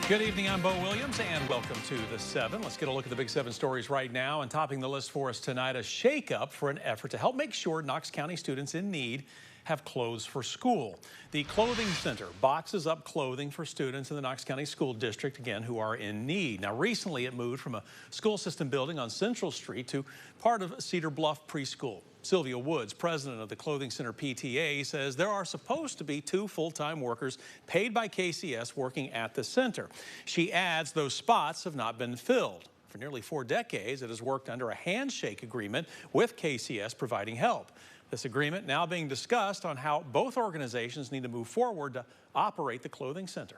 Good evening, I'm Bo Williams, and welcome to the 7. Let's get a look at the big 7 stories right now. And topping the list for us tonight, a shakeup for an effort to help make sure Knox County students in need have clothes for school. The Clothing Center boxes up clothing for students in the Knox County School District, again, who are in need. Now, recently it moved from a school system building on Central Street to part of Cedar Bluff Preschool. Sylvia Woods, president of the Clothing Center PTA, says there are supposed to be 2 full-time workers paid by KCS working at the center. She adds those spots have not been filled. For nearly 4 decades, it has worked under a handshake agreement with KCS providing help. This agreement now being discussed on how both organizations need to move forward to operate the Clothing Center.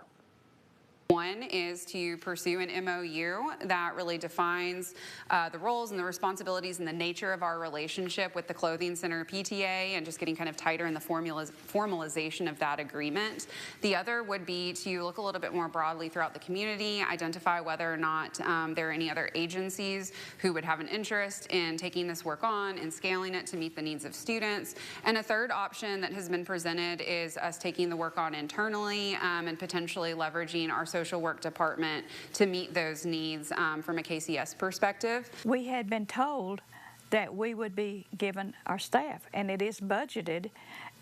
One is to pursue an MOU that really defines the roles and the responsibilities and the nature of our relationship with the Clothing Center PTA and just getting kind of tighter in the formalization of that agreement. The other would be to look a little bit more broadly throughout the community, identify whether or not there are any other agencies who would have an interest in taking this work on and scaling it to meet the needs of students. And a third option that has been presented is us taking the work on internally and potentially leveraging our social work department to meet those needs from a KCS perspective. We had been told that we would be given our staff, and it is budgeted,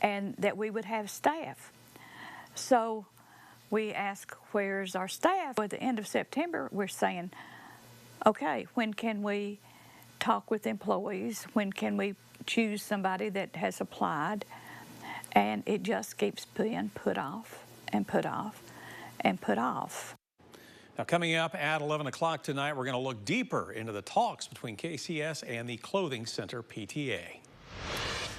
and that we would have staff. So we asked, where's our staff? At the end of September, we're saying, okay, when can we talk with employees? When can we choose somebody that has applied? And it just keeps being put off and put off and put off. Now, coming up at 11 o'clock tonight, we're going to look deeper into the talks between KCS and the Clothing Center PTA.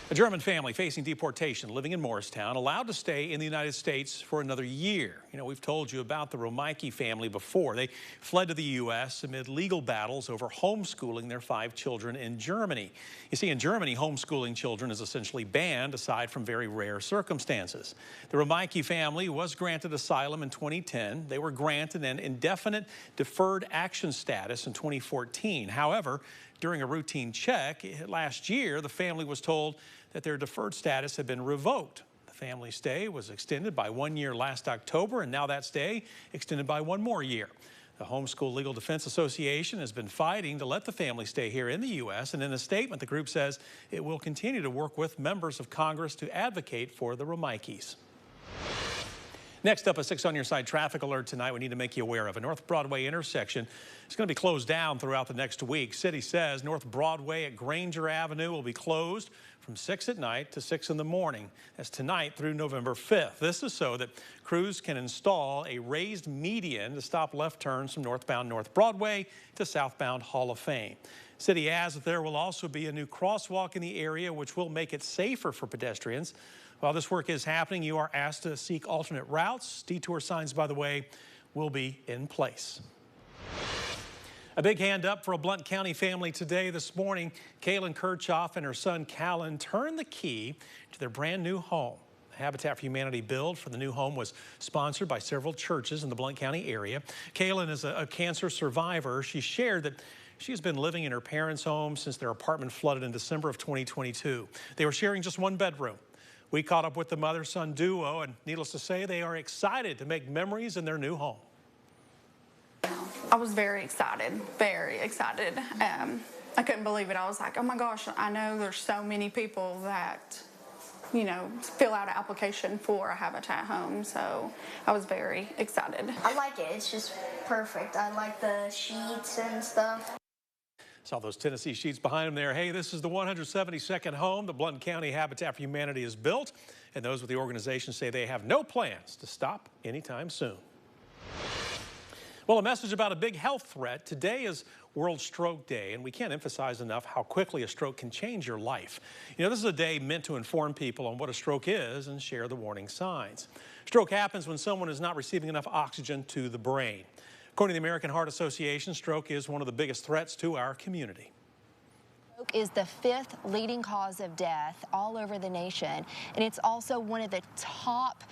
A German family facing deportation living in Morristown allowed to stay in the United States for another year. You know, we've told you about the Romeike family before. They fled to the U.S. amid legal battles over homeschooling their 5 children in Germany. You see, in Germany, homeschooling children is essentially banned aside from very rare circumstances. The Romeike family was granted asylum in 2010. They were granted an indefinite deferred action status in 2014. However, during a routine check last year, the family was told that their deferred status had been revoked. The family stay was extended by 1 year last October, and now that stay extended by 1 more year. The Homeschool Legal Defense Association has been fighting to let the family stay here in the U.S., and in a statement, the group says it will continue to work with members of Congress to advocate for the Romeikes. Next up, a 6 on your side traffic alert tonight we need to make you aware of. A North Broadway intersection is going to be closed down throughout the next week. City says North Broadway at Granger Avenue will be closed from 6 at night to 6 in the morning. That's tonight through November 5th. This is so that crews can install a raised median to stop left turns from northbound North Broadway to southbound Hall of Fame. City adds that there will also be a new crosswalk in the area, which will make it safer for pedestrians. While this work is happening, you are asked to seek alternate routes. Detour signs, by the way, will be in place. A big hand up for a Blount County family today. This morning, Kaylin Kirchhoff and her son Callan turned the key to their brand new home. The Habitat for Humanity build for the new home was sponsored by several churches in the Blount County area. Kaylin is a cancer survivor. She shared that she has been living in her parents' home since their apartment flooded in December of 2022. They were sharing just 1 bedroom. We caught up with the mother-son duo, and needless to say, they are excited to make memories in their new home. I was very excited, very excited. I couldn't believe it. I was like, oh my gosh, I know there's so many people that, you know, fill out an application for a Habitat home, so I was very excited. I like it. It's just perfect. I like the sheets and stuff. Saw those Tennessee sheets behind them there. Hey, this is the 172nd home the Blount County Habitat for Humanity has built, and those with the organization say they have no plans to stop anytime soon. Well, a message about a big health threat. Today is World Stroke Day, and we can't emphasize enough how quickly a stroke can change your life. You know, this is a day meant to inform people on what a stroke is and share the warning signs. Stroke happens when someone is not receiving enough oxygen to the brain. According to the American Heart Association, stroke is one of the biggest threats to our community. Stroke is the 5th leading cause of death all over the nation, and it's also one of the top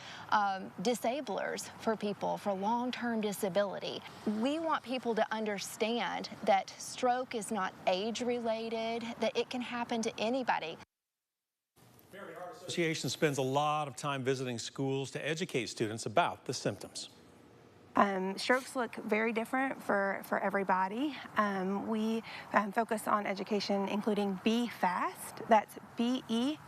disablers for people for long-term disability. We want people to understand that stroke is not age-related, that it can happen to anybody. The American Heart Association spends a lot of time visiting schools to educate students about the symptoms. Strokes look very different for everybody. We focus on education, including BFAST. That's BEFAST.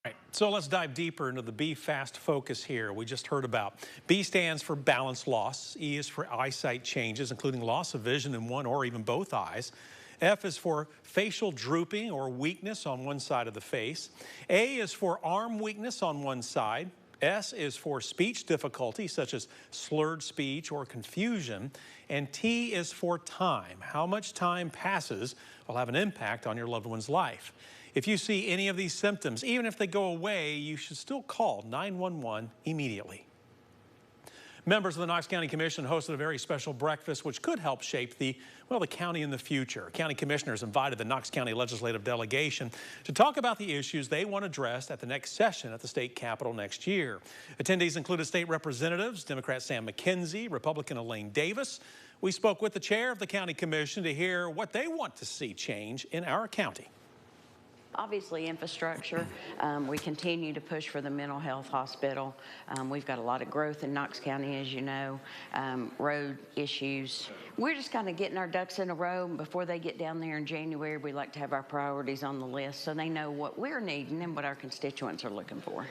Right. So let's dive deeper into the B FAST focus here we just heard about. B stands for balance loss. E is for eyesight changes, including loss of vision in one or even both eyes. F is for facial drooping or weakness on one side of the face. A is for arm weakness on one side. S is for speech difficulty, such as slurred speech or confusion. And T is for time. How much time passes will have an impact on your loved one's life. If you see any of these symptoms, even if they go away, you should still call 911 immediately. Members of the Knox County Commission hosted a very special breakfast which could help shape the county in the future. County commissioners invited the Knox County legislative delegation to talk about the issues they want addressed at the next session at the state capitol next year. Attendees included state representatives, Democrat Sam McKenzie, Republican Elaine Davis. We spoke with the chair of the county commission to hear what they want to see change in our county. Obviously, infrastructure. We continue to push for the mental health hospital. We've got a lot of growth in Knox County, as you know, road issues. We're just kind of getting our ducks in a row. Before they get down there in January, we like to have our priorities on the list so they know what we're needing and what our constituents are looking for.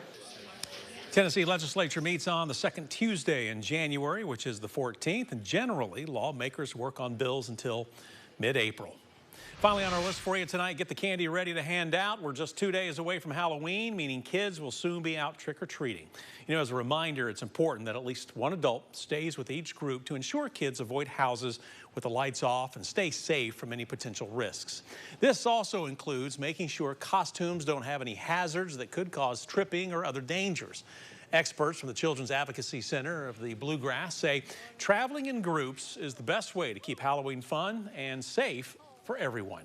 Tennessee legislature meets on the second Tuesday in January, which is the 14th, and generally lawmakers work on bills until mid-April. Finally on our list for you tonight, get the candy ready to hand out. We're just 2 days away from Halloween, meaning kids will soon be out trick-or-treating. You know, as a reminder, it's important that at least one adult stays with each group to ensure kids avoid houses with the lights off and stay safe from any potential risks. This also includes making sure costumes don't have any hazards that could cause tripping or other dangers. Experts from the Children's Advocacy Center of the Bluegrass say traveling in groups is the best way to keep Halloween fun and safe for everyone.